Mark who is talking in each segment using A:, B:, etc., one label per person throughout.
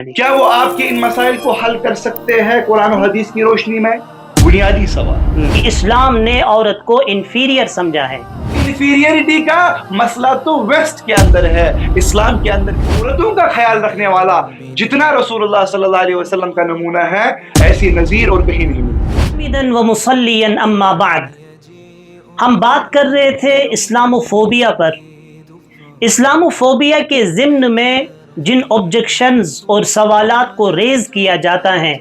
A: کیا وہ آپ کے ان مسائل کو حل کر سکتے ہیں قرآن و حدیث کی روشنی میں؟ بنیادی سوال۔
B: اسلام نے عورت کو انفیریئر سمجھا ہے۔
A: انفیریئرٹی کا مسئلہ تو ویسٹ کے اندر ہے، اسلام کے اندر عورتوں کا خیال رکھنے والا جتنا رسول اللہ صلی اللہ علیہ وسلم کا نمونہ ہے، ایسی نظیر اور کہیں نہیں ملتی۔
B: حمیداً و مصلیاً اما بعد، ہم بات کر رہے تھے اسلاموفوبیا پر۔ اسلاموفوبیا کے ضمن میں جن آبجیکشنز اور سوالات کو ریز کیا جاتا ہے،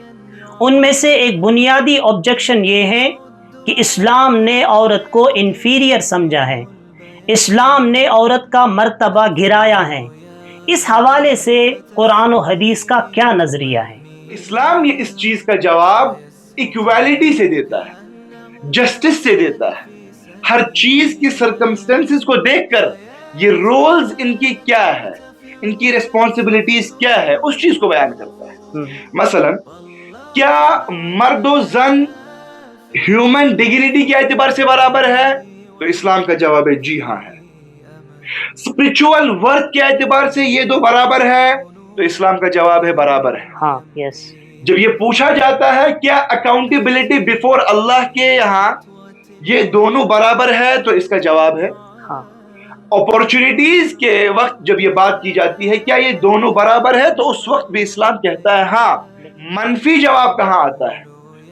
B: ان میں سے ایک بنیادی آبجیکشن یہ ہے کہ اسلام نے عورت کو انفیریئر سمجھا ہے، اسلام نے عورت کا مرتبہ گرایا ہے۔ اس حوالے سے قرآن و حدیث کا کیا نظریہ ہے؟
A: اسلام یہ اس چیز کا جواب ایکویلٹی سے دیتا ہے، جسٹس سے دیتا ہے۔ ہر چیز کی سرکمسٹنسز کو دیکھ کر یہ رولز ان کی کیا ہے، ان کی ریسپانسبلٹیز کیا ہے، اس چیز کو بیان کرتا ہے۔ مثلا کیا مرد و زن ہیومن ڈگنیٹی کے اعتبار سے برابر ہے؟ تو اسلام کا جواب ہے جی ہاں ہے۔ اسپرچول ورتھ کے اعتبار سے یہ دو برابر ہے؟ تو اسلام کا جواب ہے برابر ہے۔
B: ہاں، یس۔
A: جب یہ پوچھا جاتا ہے کیا اکاؤنٹیبلٹی بیفور اللہ کے یہاں یہ دونوں برابر ہے؟ تو اس کا جواب ہے
B: ہاں۔
A: اپورچونٹیز کے وقت جب یہ بات کی جاتی ہے کیا یہ دونوں برابر ہے، تو اس وقت بھی اسلام کہتا ہے ہاں۔ منفی جواب کہاں آتا ہے؟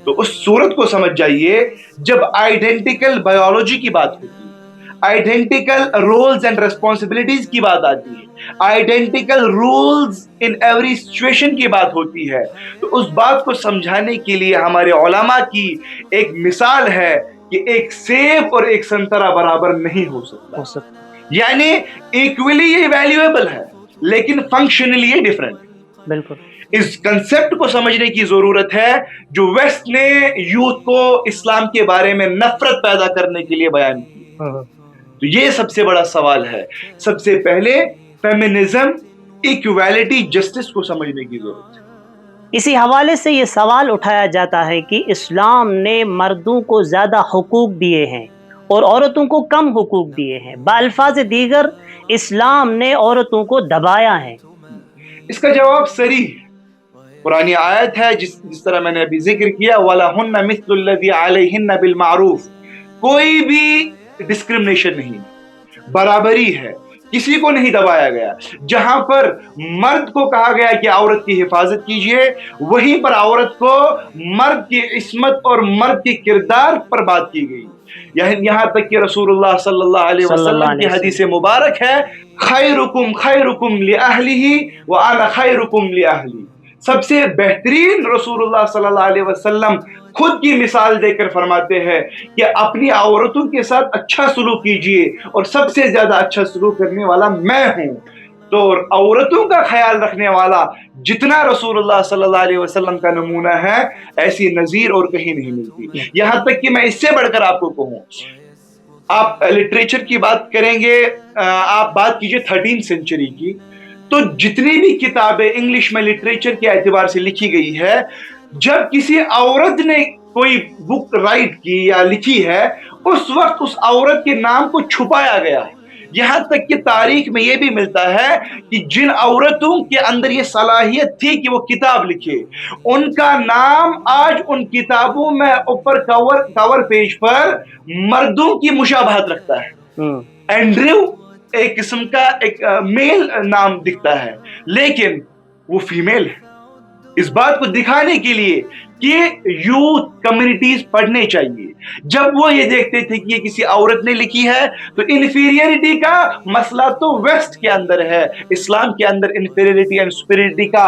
A: تو اس صورت کو سمجھ جائیے جب آئیڈینٹیکل بایولوجی کی بات ہوتی ہے، آئیڈینٹیکل رولز اینڈ ریسپانسبلٹیز کی بات آتی ہے، identical rules in every situation کی بات ہوتی ہے، تو اس بات کو سمجھانے کے لیے ہمارے علماء کی ایک مثال ہے کہ ایک سیب اور ایک سنترا برابر نہیں ہو سکتا، یعنی ایکولی یہ ویلیویبل ہے لیکن فنکشنلی یہ ڈیفرنٹ۔
B: بالکل۔
A: اس کنسپٹ کو سمجھنے کی ضرورت ہے جو ویسٹ نے یوتھ کو اسلام کے بارے میں نفرت پیدا کرنے کے لیے بیان کی۔ تو یہ سب سے بڑا سوال ہے۔ سب سے پہلے فیمنزم، ایکویلٹی، جسٹس کو سمجھنے کی ضرورت ہے۔
B: اسی حوالے سے یہ سوال اٹھایا جاتا ہے کہ اسلام نے مردوں کو زیادہ حقوق دیے ہیں اور عورتوں کو کم حقوق دیے ہیں، بالفاظ دیگر اسلام نے عورتوں کو دبایا ہے۔
A: اس کا جواب صریح ہے، قرآنی آیت ہے جس طرح میں نے ابھی ذکر کیا، وَلَهُنَّ مِثْلُ الَّذِي عَلَيْهِنَّ بِالْمَعْرُوفِ، کوئی بھی ڈسکرمنیشن نہیں، برابری ہے، کسی کو نہیں دبایا گیا۔ جہاں پر مرد کو کہا گیا کہ عورت کی حفاظت کیجئے، وہیں پر عورت کو مرد کی عصمت اور مرد کی کردار پر بات کی گئی۔ یہاں تک کہ رسول اللہ صلی اللہ علیہ وسلم کی حدیث مبارک ہے، خیرکم خیرکم لأہلہ وأنا خیرکم لأہلی، سب سے بہترین رسول اللہ صلی اللہ علیہ وسلم خود کی مثال دے کر فرماتے ہیں کہ اپنی عورتوں کے ساتھ اچھا سلوک کیجئے اور سب سے زیادہ اچھا سلوک کرنے والا میں ہوں۔ تو عورتوں کا خیال رکھنے والا جتنا رسول اللہ صلی اللہ علیہ وسلم کا نمونہ ہے، ایسی نظیر اور کہیں نہیں ملتی۔ یہاں تک کہ میں اس سے بڑھ کر آپ کو کہوں، آپ لٹریچر کی بات کریں گے، آپ بات کیجئے 13 سینچری کی، تو جتنی بھی کتابیں انگلش میں لٹریچر کے اعتبار سے لکھی گئی ہے، جب کسی عورت نے کوئی بک رائٹ کی یا لکھی ہے، اس وقت اس عورت کے نام کو چھپایا گیا ہے۔ یہاں تک کہ تاریخ میں یہ بھی ملتا ہے کہ جن عورتوں کے اندر یہ صلاحیت تھی کہ وہ کتاب لکھے، ان کا نام آج ان کتابوں میں اوپر کور پیج پر مردوں کی مشابہت رکھتا ہے۔ اینڈریو ایک قسم کا ایک میل نام دکھتا ہے لیکن وہ فیمیل ہے۔ اس بات کو دکھانے کے لیے کہ یوتھ کمیونٹیز پڑھنے چاہیے، جب وہ یہ دیکھتے تھے کہ یہ کسی عورت نے لکھی ہے، تو انفیریئرٹی کا مسئلہ تو ویسٹ کے اندر ہے، اسلام کے اندر انفیریئرٹی اینڈ سپیریئرٹی کا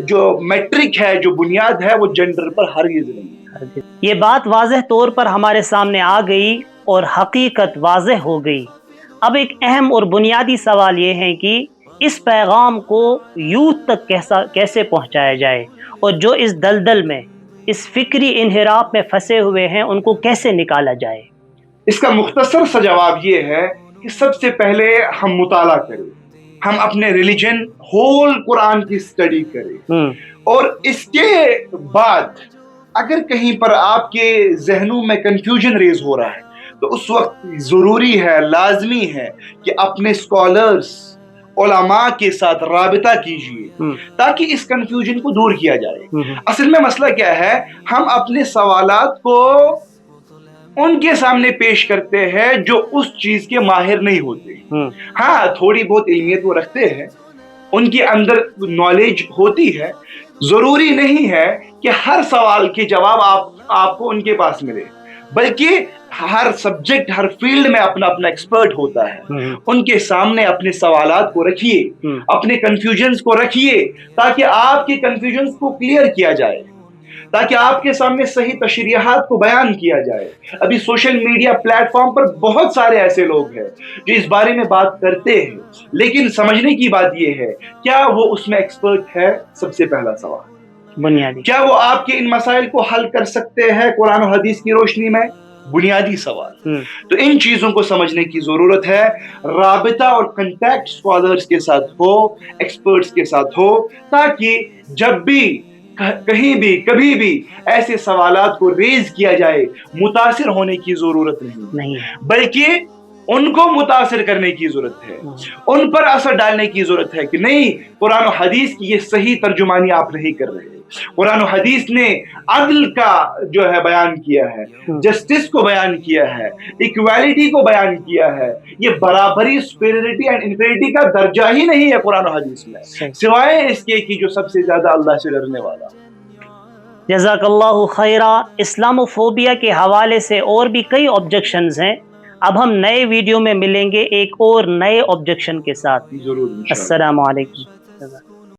A: جو میٹرک ہے، جو بنیاد ہے، وہ جنڈر پر ہرگز نہیں۔
B: یہ بات واضح طور پر ہمارے سامنے آ گئی اور حقیقت واضح ہو گئی۔ اب ایک اہم اور بنیادی سوال یہ ہے کہ اس پیغام کو یوتھ تک کیسے پہنچایا جائے، اور جو اس دلدل میں، اس فکری انحراف میں پھنسے ہوئے ہیں، ان کو کیسے نکالا جائے۔
A: اس کا مختصر سا جواب یہ ہے کہ سب سے پہلے ہم مطالعہ کریں، ہم اپنے ریلیجن ہول قرآن کی اسٹڈی کریں، اور اس کے بعد اگر کہیں پر آپ کے ذہنوں میں کنفیوژن ریز ہو رہا ہے تو اس وقت ضروری ہے، لازمی ہے کہ اپنے اسکالرز، علماء کے ساتھ رابطہ کیجیے تاکہ اس کنفیوژن کو دور کیا جائے۔ اصل میں مسئلہ کیا ہے، ہم اپنے سوالات کو ان کے سامنے پیش کرتے ہیں جو اس چیز کے ماہر نہیں ہوتے۔ ہاں تھوڑی بہت علمیت وہ رکھتے ہیں، ان کے اندر نالج ہوتی ہے، ضروری نہیں ہے کہ ہر سوال کے جواب آپ کو ان کے پاس ملے، بلکہ ہر سبجیکٹ ہر فیلڈ میں اپنا اپنا ایکسپرٹ ہوتا ہے۔ ان کے سامنے اپنے سوالات کو رکھیے، اپنے کنفیوژنز کو رکھیے تاکہ آپ کے کنفیوژنز کو کلیئر کیا جائے، تاکہ آپ کے سامنے صحیح تشریحات کو بیان کیا جائے۔ ابھی سوشل میڈیا پلیٹ فارم پر بہت سارے ایسے لوگ ہیں جو اس بارے میں بات کرتے ہیں، لیکن سمجھنے کی بات یہ ہے کیا وہ اس میں ایکسپرٹ ہے؟ سب سے پہلا سوال
B: بنیادی،
A: کیا وہ آپ کے ان مسائل کو حل کر سکتے ہیں قرآن و حدیث کی روشنی میں؟ بنیادی سوال۔ تو ان چیزوں کو سمجھنے کی ضرورت ہے، رابطہ اور کنٹیکٹ اسکالرز کے ساتھ ہو، ایکسپرٹس کے ساتھ ہو، تاکہ جب بھی کہیں بھی کبھی بھی ایسے سوالات کو ریز کیا جائے، متاثر ہونے کی ضرورت نہیں، بلکہ ان کو متاثر کرنے کی ضرورت ہے، ان پر اثر ڈالنے کی ضرورت ہے کہ نہیں، قرآن و حدیث کی یہ صحیح ترجمانی آپ نہیں کر رہے۔ قرآن و حدیث نے عدل کا جو ہے بیان کیا ہے، جسٹس کو بیان کیا ہے، ایکویلٹی کو بیان کیا ہے۔ یہ برابری، سپیریورٹی اینڈ انفیریٹی کا درجہ ہی نہیں ہے قرآن و حدیث میں، سوائے اس کے کہ جو سب سے زیادہ اللہ سے ڈرنے والا۔
B: جزاک اللہ خیرہ۔ اسلام فوبیا کے حوالے سے اور بھی کئی آبجیکشنز ہیں، اب ہم نئے ویڈیو میں ملیں گے ایک اور نئے آبجیکشن کے ساتھ۔
A: ضرور، انشاءاللہ۔
B: السلام علیکم۔